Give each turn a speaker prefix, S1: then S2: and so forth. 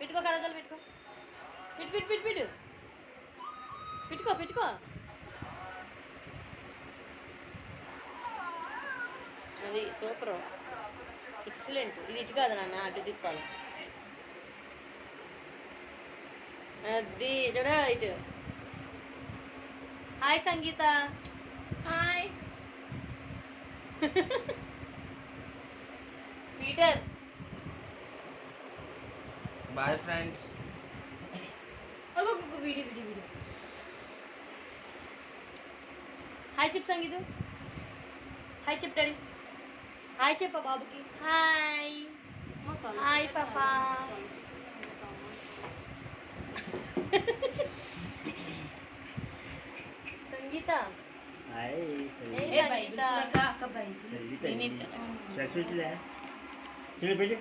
S1: పెట్టుకో కలదలు పెట్టుకో. పిట్టు పిట్టు పిట్టు పిట్టు పెట్టుకో పెట్టుకో. అది సూపర్, ఎక్సలెంట్. ఇది ఇటు కాదు నాన్న, అటు తిప్పాలి. అది చూడ ఇటు. Hi Sangeetha.
S2: Hi
S1: Peter.
S3: Bye friends.
S1: వీడి వీడి వీడి. హాయ్ చెప్పు సంగీత. హాయ్ చెప్పు డాడీ. హాయ్ చెప్పా బాబుకి. హాయ్ హాయ్ పాపా. సంగీత. ఏ సంగీత.
S2: అక్క బై
S3: స్పెషల్ చిన్న పెట్టి